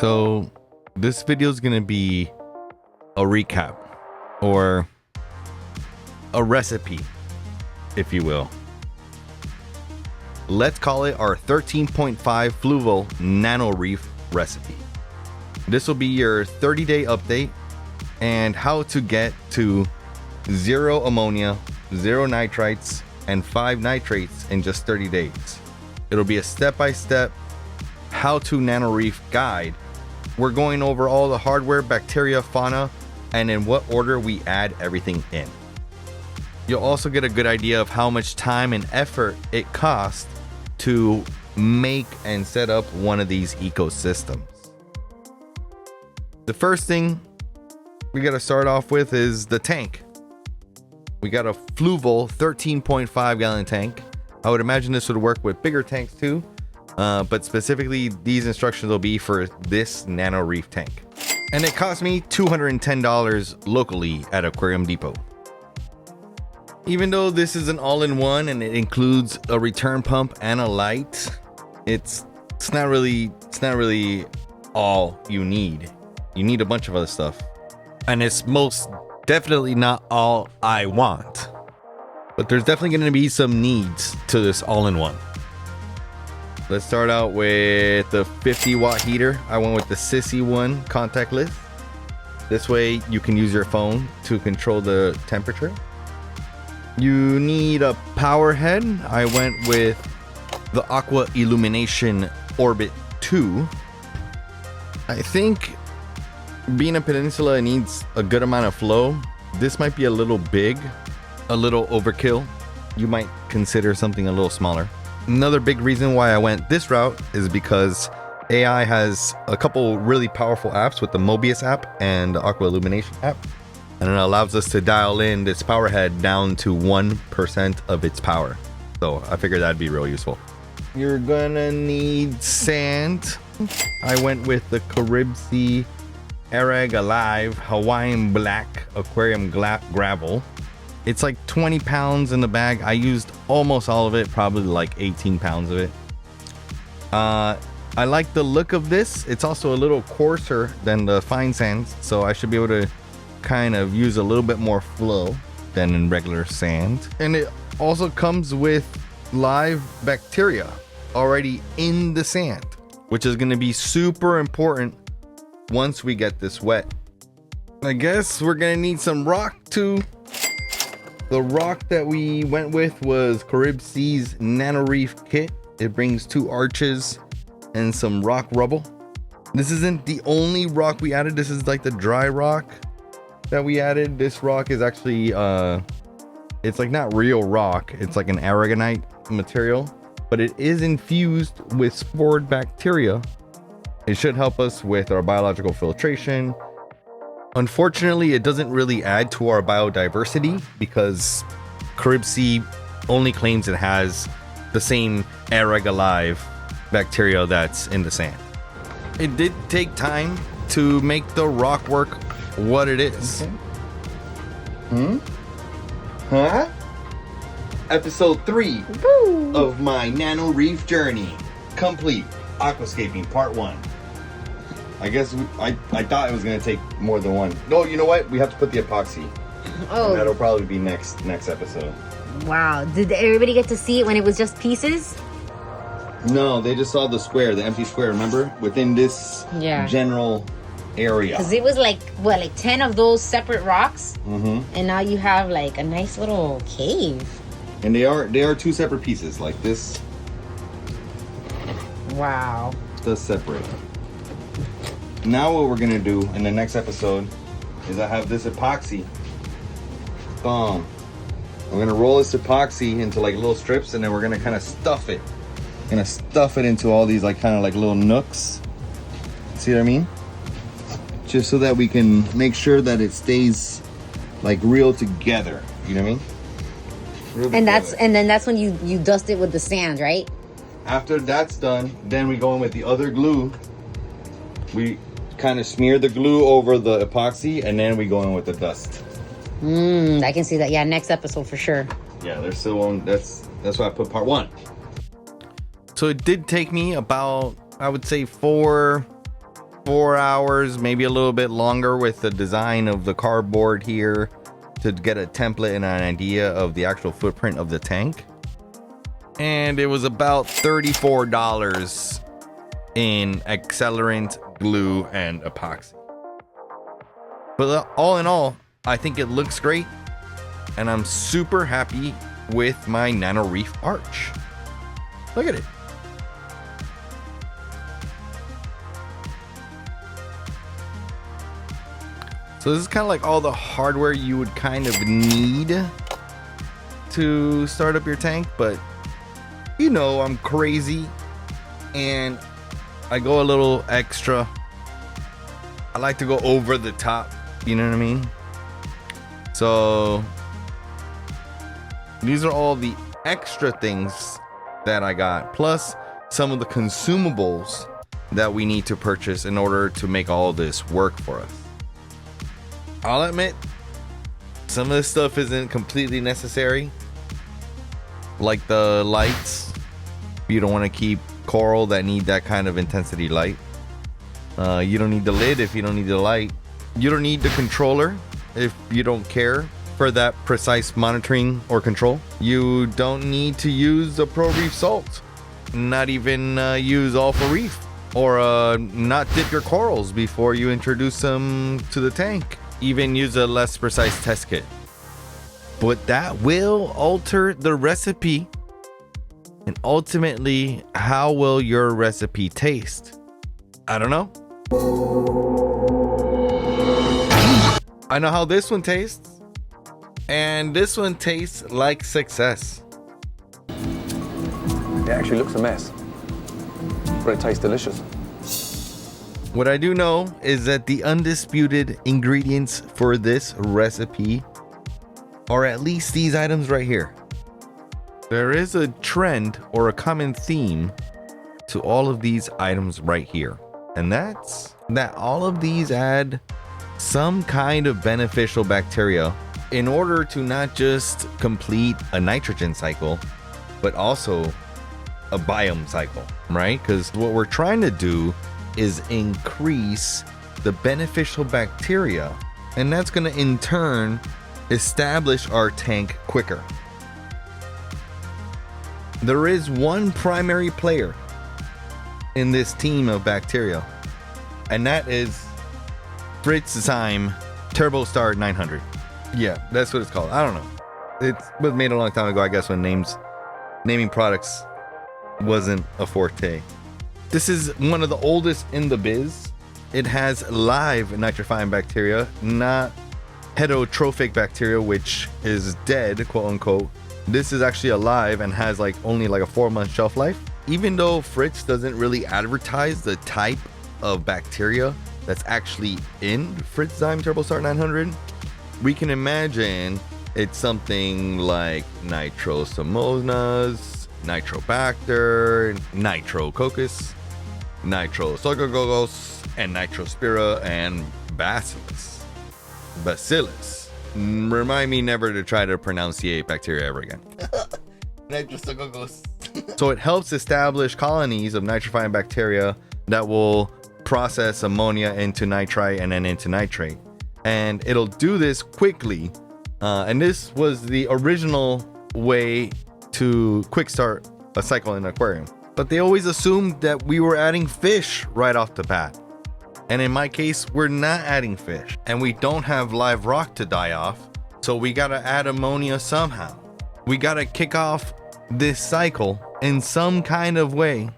So this video is going to be a recap or a recipe, if you will. Let's call it our 13.5 fluval Nano Reef recipe. This will be your 30-day update and how to get to 0 ammonia, 0 nitrites, and 5 nitrates in just 30 days. It'll be a step-by-step how-to Nano Reef guide. We're going over all the hardware, bacteria, fauna, and in what order we add everything in. You'll also get a good idea of how much time and effort it costs to make and set up one of these ecosystems. The first thing we got to start off with is the tank. We got a fluval 13.5 gallon tank. I would imagine this would work with bigger tanks too, but specifically these instructions will be for this Nano Reef tank. And it cost me $210 locally at Aquarium Depot. Even though this is an all-in-one and it includes a return pump and a light, it's not really all you need. You need a bunch of other stuff. And it's most definitely not all I want. But there's definitely going to be some needs to this all-in-one. Let's start out with the 50 watt heater. I went with the Sissy one contactless. This way you can use your phone to control the temperature. You need a power head. I went with the Aqua Illumination Orbit 2. I think being a peninsula, it needs a good amount of flow. This might be a little big, a little overkill. You might consider something a little smaller. Another big reason why I went this route is because AI has a couple really powerful apps with the Mobius app and the Aqua Illumination app. And it allows us to dial in this power head down to 1% of its power. So I figured that'd be real useful. You're gonna need sand. I went with the Caribsea Arag Alive Hawaiian Black Aquarium Gravel. It's like 20 pounds in the bag. I used almost all of it, probably like 18 pounds of it. I like the look of this. It's also a little coarser than the fine sands, so I should be able to kind of use a little bit more flow than in regular sand. And it also comes with live bacteria already in the sand, which is going to be super important once we get this wet. I guess we're going to need some rock too. The rock that we went with was Caribsea's Nano Reef kit. It brings 2 arches and some rock rubble. This isn't the only rock we added. This is like the dry rock that we added. This rock is actually it's like not real rock, it's like an aragonite material, but it is infused with spored bacteria. It should help us with our biological filtration. Unfortunately, it doesn't really add to our biodiversity because Caribsea only claims it has the same Arag Alive bacteria that's in the sand. It did take time to make the rock work what it is. Okay. Huh? Episode 3 of my Nano Reef journey. Complete. Aquascaping part 1. I guess I thought it was going to take more than one. No, you know what? We have to put the epoxy. Oh. And that'll probably be next episode. Wow. Did everybody get to see it when it was just pieces? No, they just saw the square, the empty square, remember? Within this general area. Because it was like, what, like 10 of those separate rocks? Mm-hmm. And now you have like a nice little cave. And they are 2 separate pieces, like this. Wow. Does separate. Now what we're going to do in the next episode is I have this epoxy. Boom. I'm going to roll this epoxy into like little strips, and then we're going to kind of stuff it. Gonna stuff it into all these like kind of like little nooks. See what I mean? Just so that we can make sure that it stays like real together. You know what I mean? And then that's when you dust it with the sand, right? After that's done, then we go in with the other glue. We kind of smear the glue over the epoxy, and then we go in with the dust. I can see that. Yeah, next episode for sure. Yeah, there's still one. That's why I put part 1. So it did take me about, I would say 4 4 hours, maybe a little bit longer with the design of the cardboard here to get a template and an idea of the actual footprint of the tank. And it was about $34 in accelerant, glue, and epoxy. But all in all, I think it looks great, and I'm super happy with my Nano Reef arch. Look at it. So this is kind of like all the hardware you would kind of need to start up your tank, but you know I'm crazy and I go a little extra. I like to go over the top, you know what I mean? So these are all the extra things that I got, plus some of the consumables that we need to purchase in order to make all this work for us. I'll admit, some of this stuff isn't completely necessary, like the lights. You don't want to keep coral that need that kind of intensity light. You don't need the lid if you don't need the light. You don't need the controller if you don't care for that precise monitoring or control. You don't need to use the Pro Reef salt, not even use Alpha Reef, or not dip your corals before you introduce them to the tank. Even use a less precise test kit. But that will alter the recipe, and ultimately, how will your recipe taste? I don't know. I know how this one tastes, and this one tastes like success. It actually looks a mess, but it tastes delicious. What I do know is that the undisputed ingredients for this recipe are at least these items right here. There is a trend or a common theme to all of these items right here, and that's that all of these add some kind of beneficial bacteria in order to not just complete a nitrogen cycle, but also a biome cycle, right? Because what we're trying to do is increase the beneficial bacteria, and that's going to in turn establish our tank quicker. There is one primary player in this team of bacteria, and that is Fritzzyme TurboStar 900. Yeah, that's what it's called. I don't know. It was made a long time ago, I guess, when naming products wasn't a forte. This is one of the oldest in the biz. It has live nitrifying bacteria, not heterotrophic bacteria, which is dead, quote unquote. This is actually alive and has only a 4-month shelf life. Even though Fritz doesn't really advertise the type of bacteria that's actually in Fritzzyme TurboStar 900, we can imagine it's something like Nitrosomonas, Nitrobacter, Nitrococcus, Nitrosococcus, and Nitrospira, and Bacillus. Remind me never to try to pronunciate bacteria ever again. Nitrosococcus. So it helps establish colonies of nitrifying bacteria that will process ammonia into nitrite and then into nitrate. And it'll do this quickly. And this was the original way to quick start a cycle in an aquarium. But they always assumed that we were adding fish right off the bat. And in my case, we're not adding fish. And we don't have live rock to die off. So we gotta add ammonia somehow. We gotta kick off this cycle in some kind of way.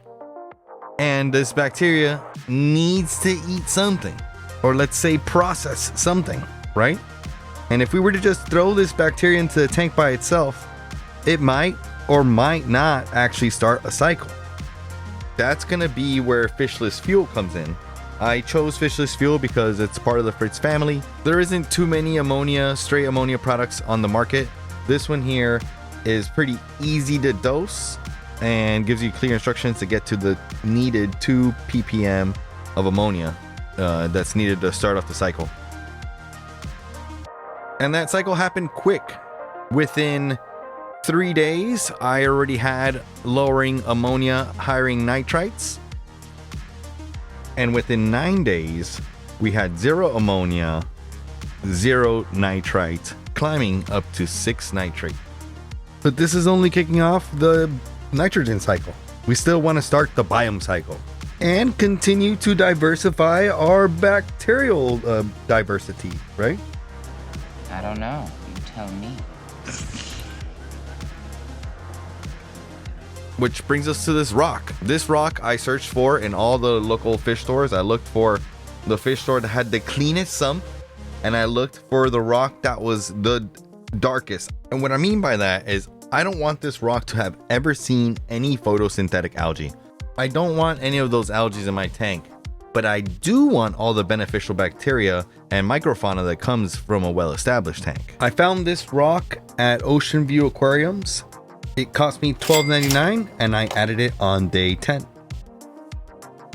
And this bacteria needs to eat something. Or let's say process something, right? And if we were to just throw this bacteria into the tank by itself, it might or might not actually start a cycle. That's gonna be where fishless fuel comes in. I chose fishless fuel because it's part of the Fritz family. There isn't too many straight ammonia products on the market. This one here is pretty easy to dose and gives you clear instructions to get to the needed 2 ppm of ammonia that's needed to start off the cycle. And that cycle happened quick. Within 3 days, I already had lowering ammonia, hiring nitrites. And within 9 days, we had 0 ammonia, 0 nitrite, climbing up to 6 nitrate. But this is only kicking off the nitrogen cycle. We still want to start the biome cycle and continue to diversify our bacterial diversity, right? I don't know. You tell me. Which brings us to this rock. This rock I searched for in all the local fish stores. I looked for the fish store that had the cleanest sump, and I looked for the rock that was the darkest. And what I mean by that is I don't want this rock to have ever seen any photosynthetic algae. I don't want any of those algae in my tank, but I do want all the beneficial bacteria and microfauna that comes from a well-established tank. I found this rock at Ocean View Aquariums. It cost me $12.99 and I added it on day 10.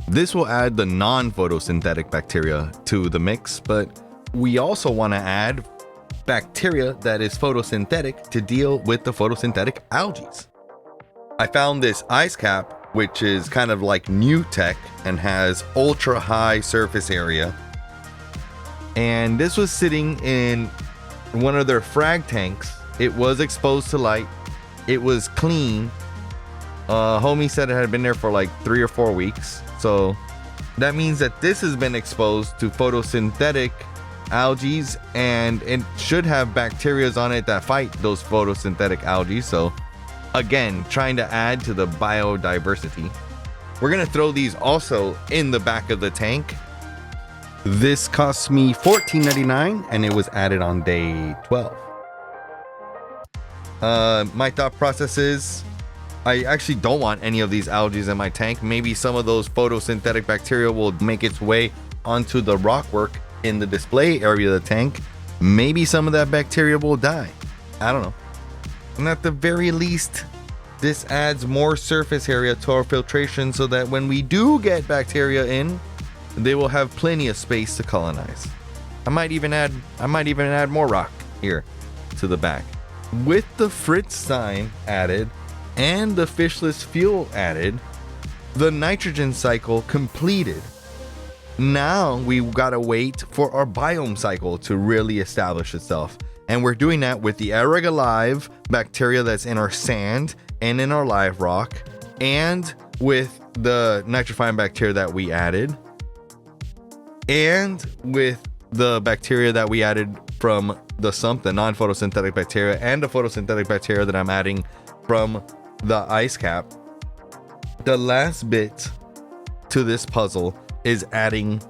This will add the non-photosynthetic bacteria to the mix, but we also want to add bacteria that is photosynthetic to deal with the photosynthetic algae. I found this ice cap, which is kind of like new tech and has ultra high surface area. And this was sitting in one of their frag tanks. It was exposed to light. It was clean. Homie said it had been there for like 3 or 4 weeks. So that means that this has been exposed to photosynthetic algae, and it should have bacteria on it that fight those photosynthetic algae. So again, trying to add to the biodiversity. We're gonna throw these also in the back of the tank. This cost me $14.99 and it was added on day 12. My thought process is I actually don't want any of these algae in my tank. Maybe some of those photosynthetic bacteria will make its way onto the rockwork in the display area of the tank. Maybe some of that bacteria will die. I don't know. And at the very least, this adds more surface area to our filtration so that when we do get bacteria in, they will have plenty of space to colonize. I might even add more rock here to the back. With the Fritz sign added and the fishless fuel added, the nitrogen cycle completed. Now we gotta wait for our biome cycle to really establish itself. And we're doing that with the Aerug Alive bacteria that's in our sand and in our live rock, and with the nitrifying bacteria that we added, and with the bacteria that we added from the sump, the non-photosynthetic bacteria, and the photosynthetic bacteria that I'm adding from the ice cap. The last bit to this puzzle is adding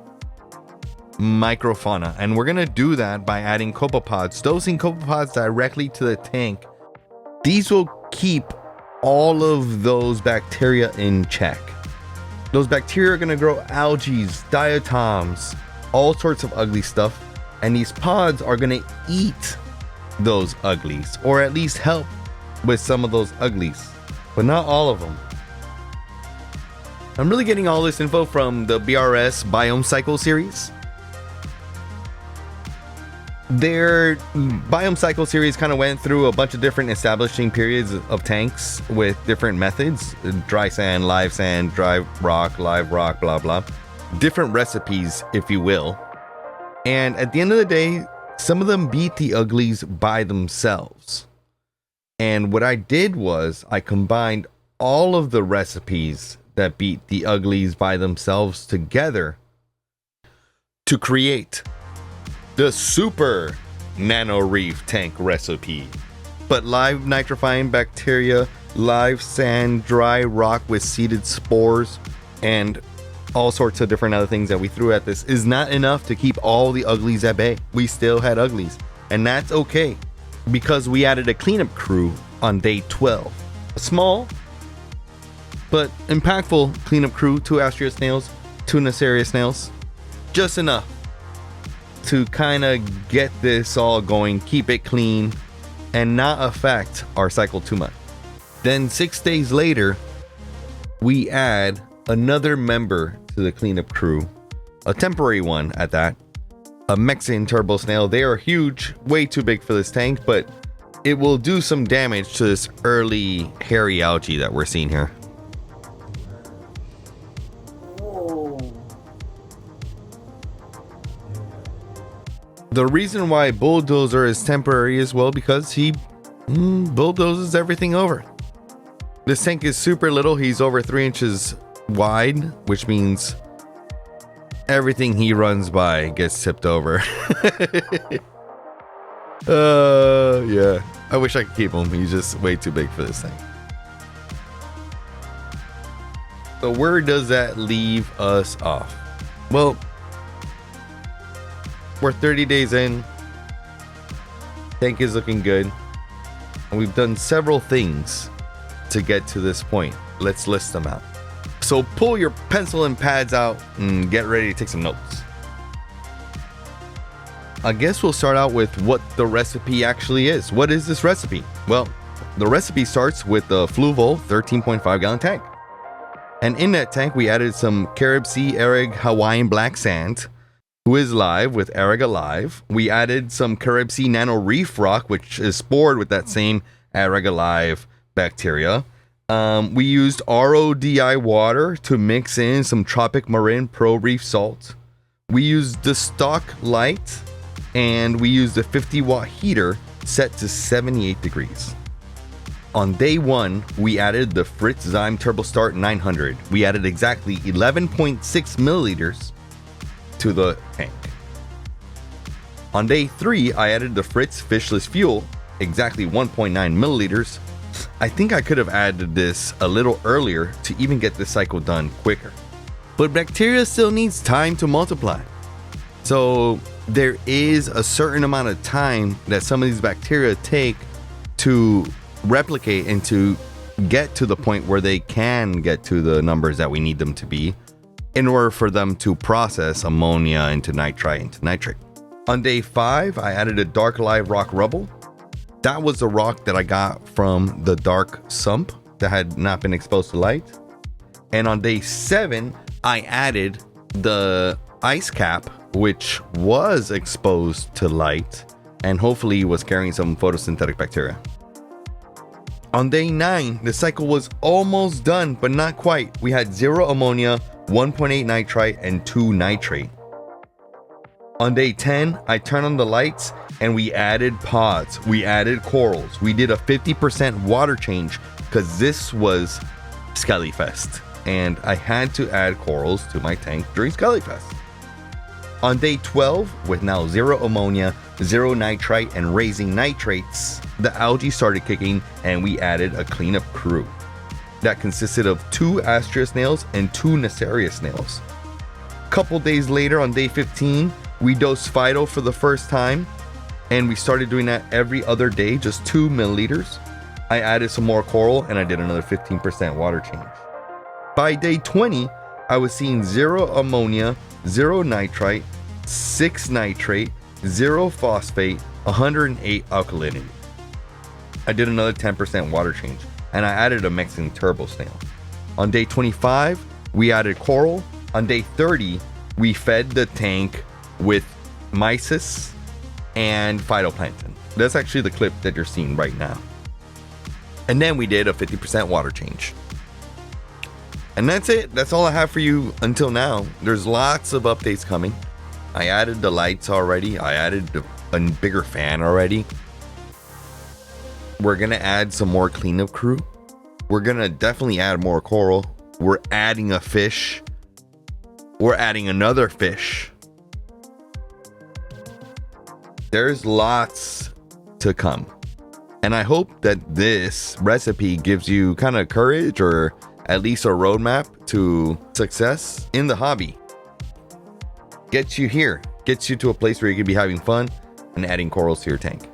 microfauna, and we're gonna do that by adding copepods, dosing copepods directly to the tank. These will keep all of those bacteria in check. Those bacteria are gonna grow algae, diatoms, all sorts of ugly stuff, and these pods are gonna eat those uglies, or at least help with some of those uglies, but not all of them. I'm really getting all this info from the BRS Biome Cycle series. Their Biome Cycle series kind of went through a bunch of different establishing periods of tanks with different methods: dry sand, dry rock, live rock, blah blah. Different recipes, if you will. And at the end of the day, some of them beat the uglies by themselves. And what I did was I combined all of the recipes that beat the uglies by themselves together to create the super Nano Reef tank recipe. But live nitrifying bacteria, live sand, dry rock with seeded spores, and all sorts of different other things that we threw at this is not enough to keep all the uglies at bay. We still had uglies, and that's okay because we added a cleanup crew on day 12. A small but impactful cleanup crew, 2 Astrea snails, 2 Naceria snails, just enough to kind of get this all going, keep it clean, and not affect our cycle too much. Then 6 days later, we add another member to the cleanup crew, a temporary one at that, a Mexican turbo snail. They are huge, way too big for this tank, but it will do some damage to this early hairy algae that we're seeing here. The reason why bulldozer is temporary as well, because he bulldozes everything over. This tank is super little. He's over 3 inches wide, which means everything he runs by gets tipped over. Yeah. I wish I could keep him. He's just way too big for this thing. So where does that leave us off? Well, we're 30 days in. Tank is looking good. And we've done several things to get to this point. Let's list them out. So pull your pencil and pads out and get ready to take some notes. I guess we'll start out with what the recipe actually is. What is this recipe? Well, the recipe starts with the Fluval 13.5 gallon tank. And in that tank, we added some Carib Sea Ereg Hawaiian Black Sand, who is live with Ereg Alive. We added some Carib Sea Nano Reef rock, which is spored with that same Ereg Alive bacteria. We used RODI water to mix in some Tropic Marin Pro Reef salt. We used the stock light, and we used a 50-watt heater set to 78 degrees. On day 1, we added the Fritz Zyme TurboStart 900. We added exactly 11.6 milliliters to the tank. On day 3, I added the Fritz Fishless Fuel, exactly 1.9 milliliters. I think I could have added this a little earlier to even get this cycle done quicker. But bacteria still needs time to multiply. So there is a certain amount of time that some of these bacteria take to replicate and to get to the point where they can get to the numbers that we need them to be in order for them to process ammonia into nitrite into nitrate. On day 5, I added a Dark Alive rock rubble. That was the rock that I got from the dark sump that had not been exposed to light. And on day 7, I added the ice cap, which was exposed to light and hopefully was carrying some photosynthetic bacteria. On day 9, the cycle was almost done, but not quite. We had 0 ammonia, 1.8 nitrite, and 2 nitrate. On day 10, I turned on the lights and we added pods. We added corals. We did a 50% water change because this was Skellyfest. And I had to add corals to my tank during Skellyfest. On day 12, with now 0 ammonia, 0 nitrite, and raising nitrates, the algae started kicking and we added a cleanup crew. That consisted of 2 Astrea snails and 2 Nasaria snails. Couple days later, on day 15, we dosed Phyto for the first time, and we started doing that every other day, just 2 milliliters. I added some more coral and I did another 15% water change. By day 20, I was seeing 0 ammonia, 0 nitrite, 6 nitrate, 0 phosphate, 108 alkalinity. I did another 10% water change, and I added a Mexican turbo snail. On day 25, we added coral. On day 30, we fed the tank with mysis and phytoplankton. That's actually the clip that you're seeing right now. And then we did a 50% water change. And that's it. That's all I have for you until now. There's lots of updates coming. I added the lights already. I added a bigger fan already. We're going to add some more cleanup crew. We're going to definitely add more coral. We're adding a fish. We're adding another fish. There's lots to come. And I hope that this recipe gives you kind of courage or at least a roadmap to success in the hobby. Gets you here. Gets you to a place where you can be having fun and adding corals to your tank.